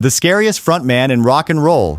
the scariest frontman in rock and roll.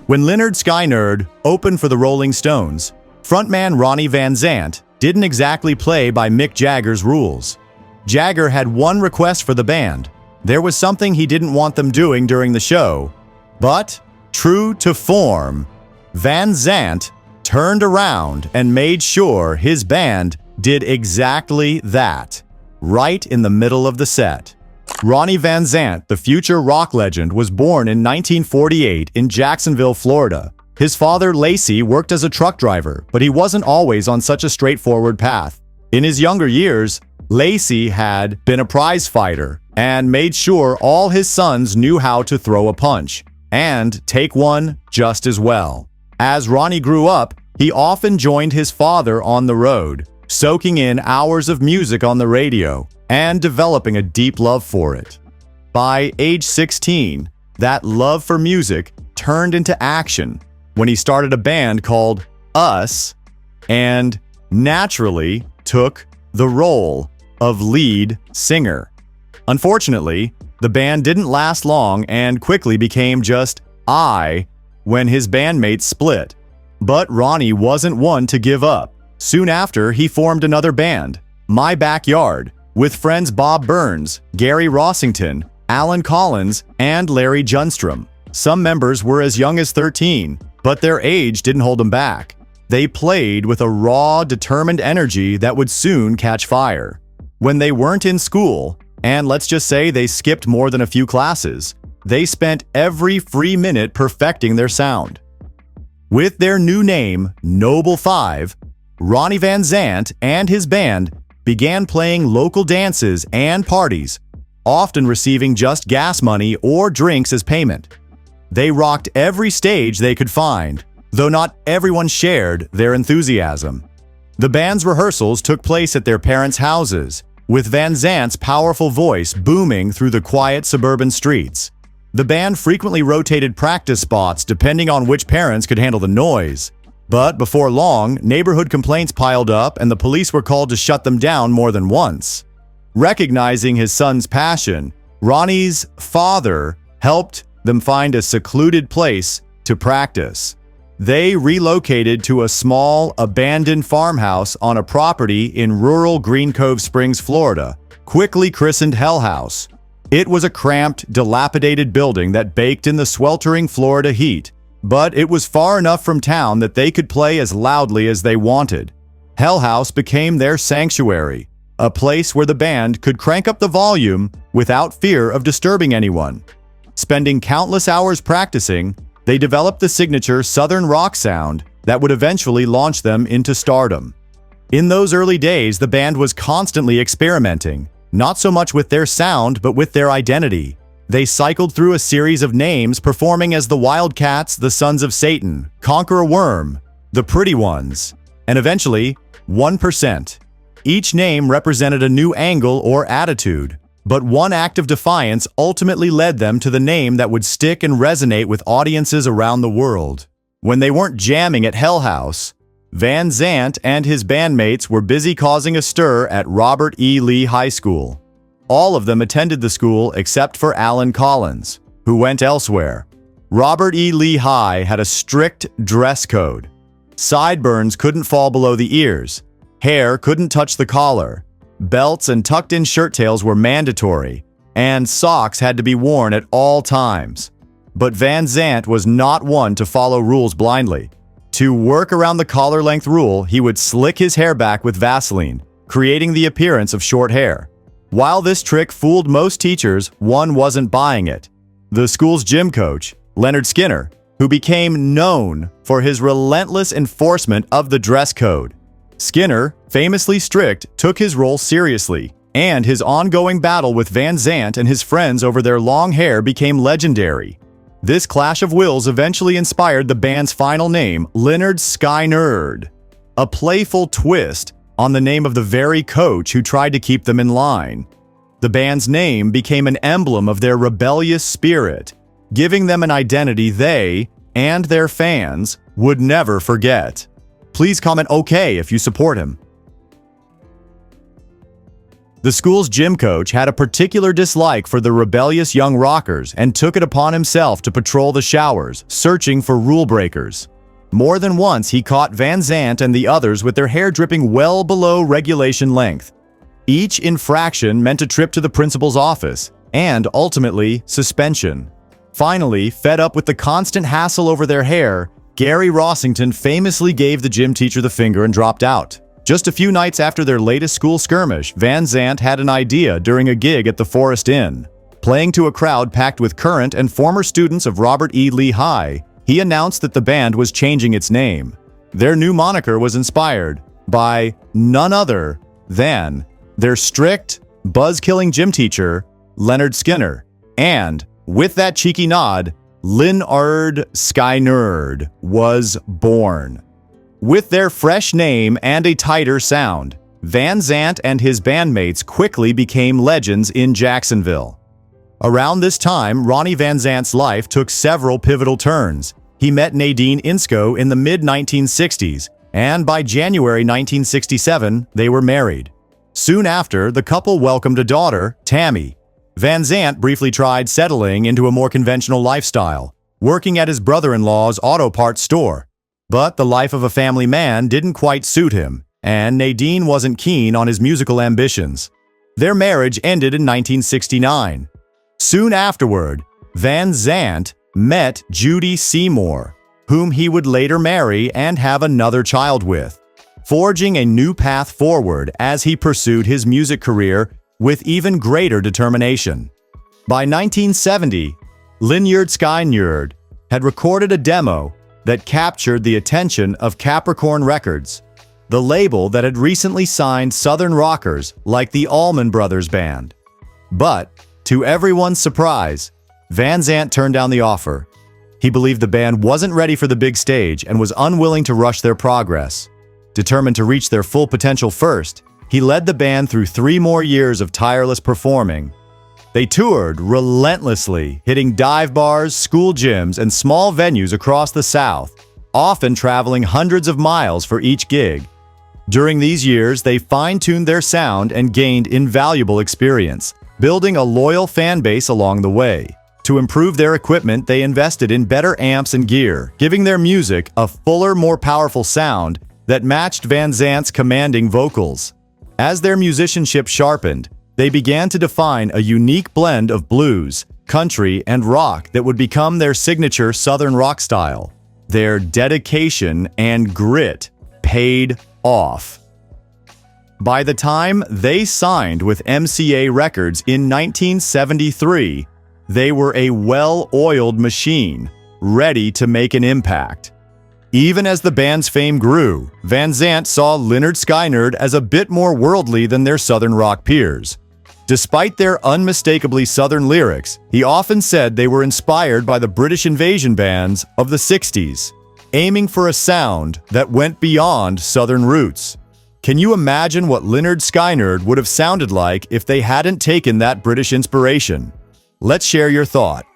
When Lynyrd Skynyrd opened for the Rolling Stones, frontman Ronnie Van Zant didn't exactly play by Mick Jagger's rules. Jagger had one request for the band. There was something he didn't want them doing during the show. But, true to form, Van Zant turned around and made sure his band did exactly that, right in the middle of the set. Ronnie Van Zant, the future rock legend, was born in 1948 in Jacksonville, Florida. His father, Lacey, worked as a truck driver, but he wasn't always on such a straightforward path. In his younger years, Lacey had been a prize fighter and made sure all his sons knew how to throw a punch and take one just as well. As Ronnie grew up, he often joined his father on the road, soaking in hours of music on the radio and developing a deep love for it. By age 16, that love for music turned into action when he started a band called Us and naturally took the role of lead singer. Unfortunately, the band didn't last long and quickly became just I when his bandmates split. But Ronnie wasn't one to give up. Soon after, he formed another band, My Backyard, with friends Bob Burns, Gary Rossington, Alan Collins, and Larry Junstrom. Some members were as young as 13, but their age didn't hold them back. They played with a raw, determined energy that would soon catch fire. When they weren't in school, and let's just say they skipped more than a few classes, they spent every free minute perfecting their sound. With their new name, Noble Five, Ronnie Van Zant and his band began playing local dances and parties, often receiving just gas money or drinks as payment. They rocked every stage they could find, though not everyone shared their enthusiasm. The band's rehearsals took place at their parents' houses, with Van Zant's powerful voice booming through the quiet suburban streets. The band frequently rotated practice spots depending on which parents could handle the noise. But before long, neighborhood complaints piled up and the police were called to shut them down more than once. Recognizing his son's passion, Ronnie's father helped them find a secluded place to practice. They relocated to a small, abandoned farmhouse on a property in rural Green Cove Springs, Florida, quickly christened Hell House. It was a cramped, dilapidated building that baked in the sweltering Florida heat, but it was far enough from town that they could play as loudly as they wanted. Hell House became their sanctuary, a place where the band could crank up the volume without fear of disturbing anyone. Spending countless hours practicing, they developed the signature Southern rock sound that would eventually launch them into stardom. In those early days, the band was constantly experimenting, not so much with their sound, but with their identity. They cycled through a series of names, performing as the Wildcats, the Sons of Satan, Conquer a Worm, the Pretty Ones, and eventually 1%. Each name represented a new angle or attitude, but one act of defiance ultimately led them to the name that would stick and resonate with audiences around the world. When they weren't jamming at Hell House, Van Zant and his bandmates were busy causing a stir at Robert E. Lee High School. All of them attended the school except for Alan Collins, who went elsewhere. Robert E. Lee High had a strict dress code. Sideburns couldn't fall below the ears, hair couldn't touch the collar, belts and tucked-in shirt tails were mandatory, and socks had to be worn at all times. But Van Zant was not one to follow rules blindly. To work around the collar-length rule, he would slick his hair back with Vaseline, creating the appearance of short hair. While this trick fooled most teachers, one wasn't buying it. The school's gym coach, Lynyrd Skynyrd, who became known for his relentless enforcement of the dress code. Skynyrd, famously strict, took his role seriously, and his ongoing battle with Van Zant and his friends over their long hair became legendary. This clash of wills eventually inspired the band's final name, Lynyrd Skynyrd, a playful twist on the name of the very coach who tried to keep them in line. The band's name became an emblem of their rebellious spirit, giving them an identity they and their fans would never forget. Please comment OK if you support him. The school's gym coach had a particular dislike for the rebellious young rockers and took it upon himself to patrol the showers, searching for rule breakers. More than once, he caught Van Zant and the others with their hair dripping well below regulation length. Each infraction meant a trip to the principal's office, and ultimately, suspension. Finally, fed up with the constant hassle over their hair, Gary Rossington famously gave the gym teacher the finger and dropped out. Just a few nights after their latest school skirmish, Van Zant had an idea during a gig at the Forest Inn. Playing to a crowd packed with current and former students of Robert E. Lee High, he announced that the band was changing its name. Their new moniker was inspired by none other than their strict, buzz-killing gym teacher, Lynyrd Skynyrd. And, with that cheeky nod, Lynyrd Skynyrd was born. With their fresh name and a tighter sound, Van Zant and his bandmates quickly became legends in Jacksonville. Around this time, Ronnie Van Zant's life took several pivotal turns. He met Nadine Insko in the mid-1960s, and by January 1967, they were married. Soon after, the couple welcomed a daughter, Tammy. Van Zant briefly tried settling into a more conventional lifestyle, working at his brother-in-law's auto parts store. But the life of a family man didn't quite suit him, and Nadine wasn't keen on his musical ambitions. Their marriage ended in 1969. Soon afterward, Van Zant met Judy Seymour, whom he would later marry and have another child with, forging a new path forward as he pursued his music career with even greater determination. By 1970, Lynyrd Skynyrd had recorded a demo that captured the attention of Capricorn Records, the label that had recently signed Southern rockers like the Allman Brothers Band. But, to everyone's surprise, Van Zant turned down the offer. He believed the band wasn't ready for the big stage and was unwilling to rush their progress. Determined to reach their full potential first, he led the band through 3 more years of tireless performing. They toured relentlessly, hitting dive bars, school gyms, and small venues across the South, often traveling hundreds of miles for each gig. During these years, they fine-tuned their sound and gained invaluable experience, building a loyal fan base along the way. To improve their equipment, they invested in better amps and gear, giving their music a fuller, more powerful sound that matched Van Zant's commanding vocals. As their musicianship sharpened, they began to define a unique blend of blues, country, and rock that would become their signature Southern rock style. Their dedication and grit paid off. By the time they signed with MCA Records in 1973, they were a well-oiled machine, ready to make an impact. Even as the band's fame grew, Van Zant saw Lynyrd Skynyrd as a bit more worldly than their Southern rock peers. Despite their unmistakably Southern lyrics, he often said they were inspired by the British invasion bands of the 60s, aiming for a sound that went beyond Southern roots. Can you imagine what Lynyrd Skynyrd would have sounded like if they hadn't taken that British inspiration? Let's share your thought.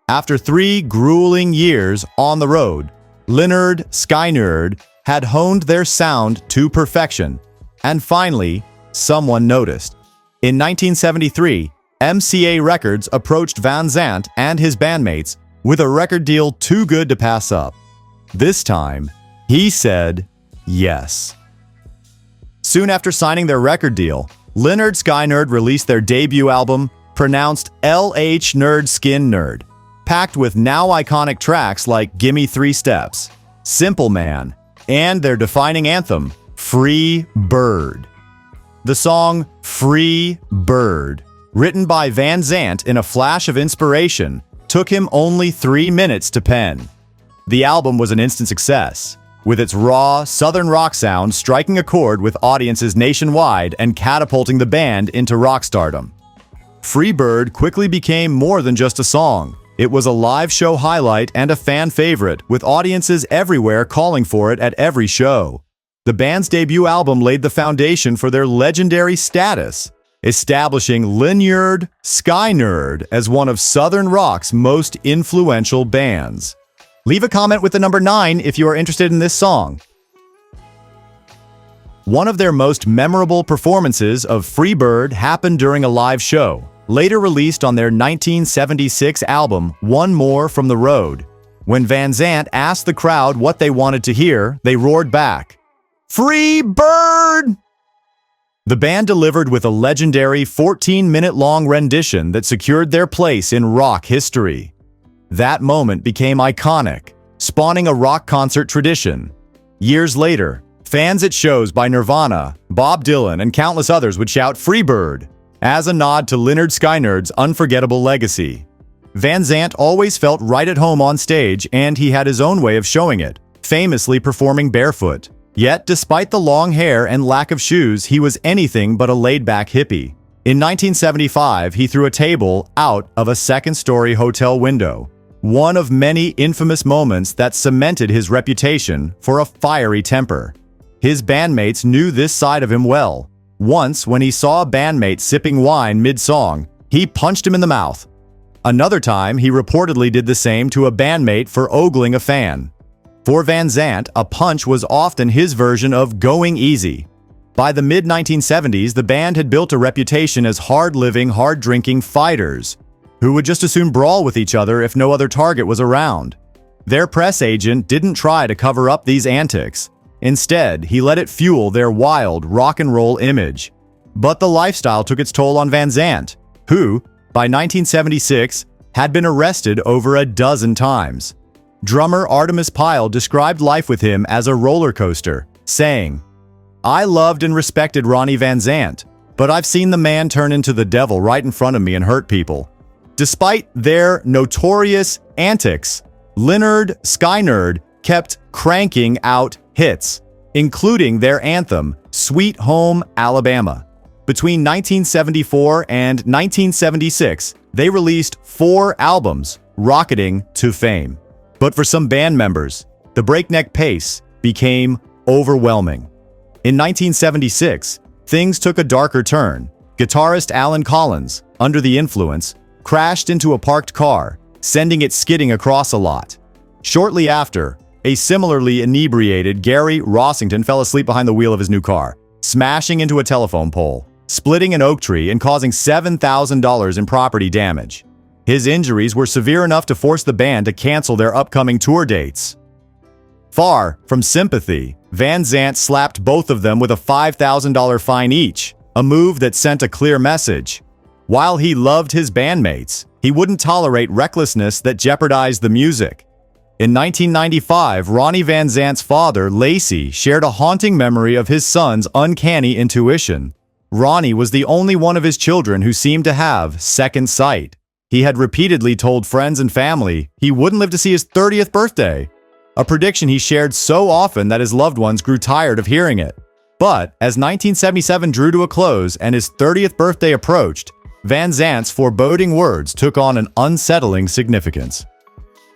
After 3 grueling years on the road, Lynyrd Skynyrd had honed their sound to perfection, and finally, someone noticed. In 1973, MCA Records approached Van Zant and his bandmates with a record deal too good to pass up. This time, he said yes. Soon after signing their record deal, Lynyrd Skynyrd released their debut album, pronounced Lynyrd Skynyrd, packed with now iconic tracks like Gimme 3 Steps, Simple Man, and their defining anthem, Free Bird. The song Free Bird, written by Van Zant in a flash of inspiration, took him only 3 minutes to pen. The album was an instant success, with its raw, Southern rock sound striking a chord with audiences nationwide and catapulting the band into rock stardom. Free Bird quickly became more than just a song. It was a live show highlight and a fan favorite, with audiences everywhere calling for it at every show. The band's debut album laid the foundation for their legendary status, establishing Lynyrd Skynyrd as one of Southern rock's most influential bands. Leave a comment with the number 9 if you are interested in this song. One of their most memorable performances of Freebird happened during a live show, later released on their 1976 album One More from the Road. When Van Zant asked the crowd what they wanted to hear, they roared back, "Freebird!" The band delivered with a legendary 14-minute-long rendition that secured their place in rock history. That moment became iconic, spawning a rock concert tradition. Years later, fans at shows by Nirvana, Bob Dylan, and countless others would shout "Freebird" as a nod to Lynyrd Skynyrd's unforgettable legacy. Van Zant always felt right at home on stage, and he had his own way of showing it, famously performing barefoot. Yet, despite the long hair and lack of shoes, he was anything but a laid-back hippie. In 1975, he threw a table out of a second-story hotel window, one of many infamous moments that cemented his reputation for a fiery temper. His bandmates knew this side of him well. Once, when he saw a bandmate sipping wine mid-song, he punched him in the mouth. Another time, he reportedly did the same to a bandmate for ogling a fan. For Van Zant, a punch was often his version of going easy. By the mid-1970s, the band had built a reputation as hard-living, hard-drinking fighters, who would just as soon brawl with each other if no other target was around. Their press agent didn't try to cover up these antics. Instead, he let it fuel their wild rock and roll image. But the lifestyle took its toll on Van Zant, who, by 1976, had been arrested over a dozen times. Drummer Artemis Pyle described life with him as a roller coaster, saying, "I loved and respected Ronnie Van Zant, but I've seen the man turn into the devil right in front of me and hurt people." Despite their notorious antics, Lynyrd Skynyrd kept cranking out hits, including their anthem, Sweet Home Alabama. Between 1974 and 1976, they released 4 albums, rocketing to fame. But for some band members, the breakneck pace became overwhelming. In 1976, things took a darker turn. Guitarist Alan Collins, under the influence, crashed into a parked car, sending it skidding across a lot. Shortly after, a similarly inebriated Gary Rossington fell asleep behind the wheel of his new car, smashing into a telephone pole, splitting an oak tree, and causing $7,000 in property damage. His injuries were severe enough to force the band to cancel their upcoming tour dates. Far from sympathy, Van Zant slapped both of them with a $5,000 fine each, a move that sent a clear message. While he loved his bandmates, he wouldn't tolerate recklessness that jeopardized the music. In 1995, Ronnie Van Zant's father, Lacey, shared a haunting memory of his son's uncanny intuition. Ronnie was the only one of his children who seemed to have second sight. He had repeatedly told friends and family he wouldn't live to see his 30th birthday, a prediction he shared so often that his loved ones grew tired of hearing it. But as 1977 drew to a close and his 30th birthday approached, Van Zant's foreboding words took on an unsettling significance.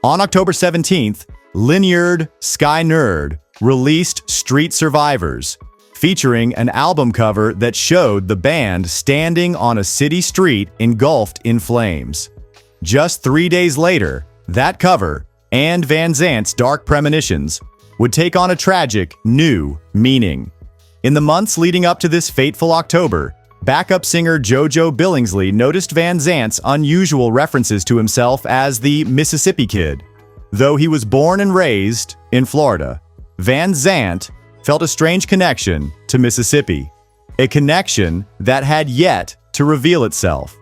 On October 17th, Lynyrd Skynyrd released Street Survivors, featuring an album cover that showed the band standing on a city street engulfed in flames. Just 3 days later, that cover, and Van Zant's dark premonitions, would take on a tragic, new meaning. In the months leading up to this fateful October, backup singer JoJo Billingsley noticed Van Zant's unusual references to himself as the Mississippi Kid. Though he was born and raised in Florida, Van Zant felt a strange connection to Mississippi, a connection that had yet to reveal itself.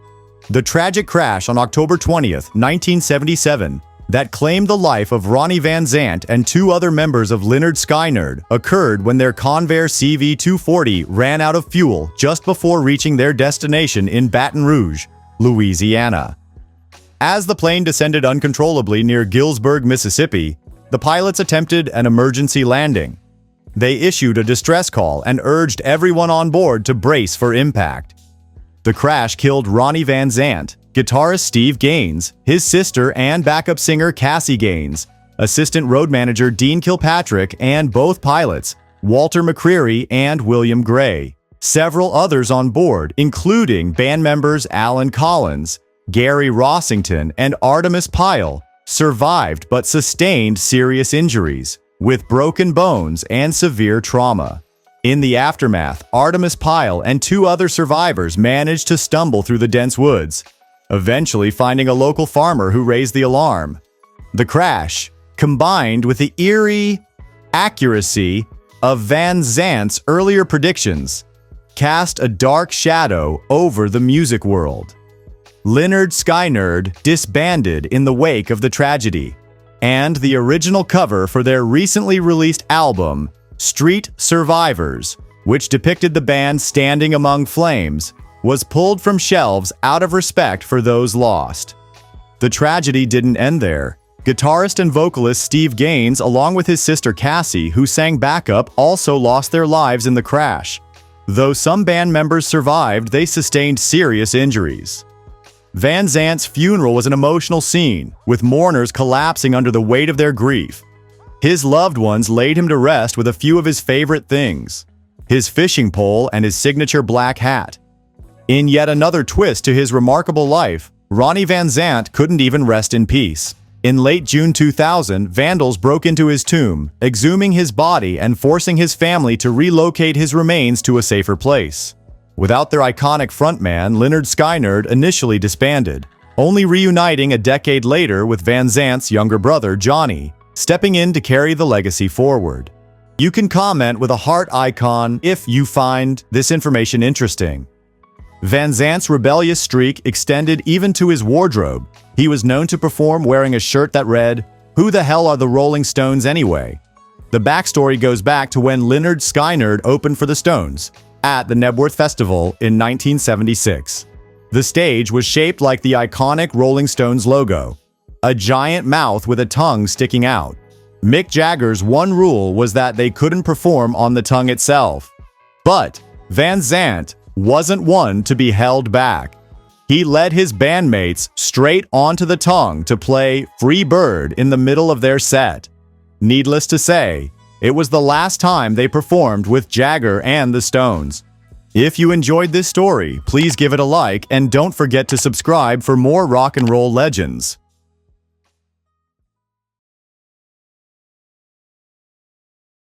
The tragic crash on October 20th, 1977, that claimed the life of Ronnie Van Zant and 2 other members of Lynyrd Skynyrd occurred when their Convair CV-240 ran out of fuel just before reaching their destination in Baton Rouge, Louisiana. As the plane descended uncontrollably near Gillsburg, Mississippi, the pilots attempted an emergency landing. They issued a distress call and urged everyone on board to brace for impact. The crash killed Ronnie Van Zant, guitarist Steve Gaines, his sister and backup singer Cassie Gaines, assistant road manager Dean Kilpatrick, and both pilots, Walter McCreary and William Gray. Several others on board, including band members Alan Collins, Gary Rossington, and Artemis Pyle, survived but sustained serious injuries, with broken bones and severe trauma. In the aftermath, Artemis Pyle and 2 other survivors managed to stumble through the dense woods, eventually finding a local farmer who raised the alarm. The crash, combined with the eerie accuracy of Van Zant's earlier predictions, cast a dark shadow over the music world. Lynyrd Skynyrd disbanded in the wake of the tragedy, and the original cover for their recently released album, Street Survivors, which depicted the band standing among flames, was pulled from shelves out of respect for those lost. The tragedy didn't end there. Guitarist and vocalist Steve Gaines, along with his sister Cassie, who sang backup, also lost their lives in the crash. Though some band members survived, they sustained serious injuries. Van Zant's funeral was an emotional scene, with mourners collapsing under the weight of their grief. His loved ones laid him to rest with a few of his favorite things: his fishing pole and his signature black hat. In yet another twist to his remarkable life, Ronnie Van Zant couldn't even rest in peace. In late June 2000, vandals broke into his tomb, exhuming his body and forcing his family to relocate his remains to a safer place. Without their iconic frontman, Lynyrd Skynyrd initially disbanded, only reuniting a decade later with Van Zant's younger brother, Johnny, stepping in to carry the legacy forward. You can comment with a heart icon if you find this information interesting. Van Zant's rebellious streak extended even to his wardrobe. He was known to perform wearing a shirt that read, "Who the hell are the Rolling Stones anyway?" The backstory goes back to when Lynyrd Skynyrd opened for the Stones at the Knebworth Festival in 1976. The stage was shaped like the iconic Rolling Stones logo, a giant mouth with a tongue sticking out. Mick Jagger's one rule was that they couldn't perform on the tongue itself. But Van Zant wasn't one to be held back. He led his bandmates straight onto the tongue to play Freebird in the middle of their set. Needless to say, it was the last time they performed with Jagger and the Stones. If you enjoyed this story, please give it a like and don't forget to subscribe for more rock and roll legends.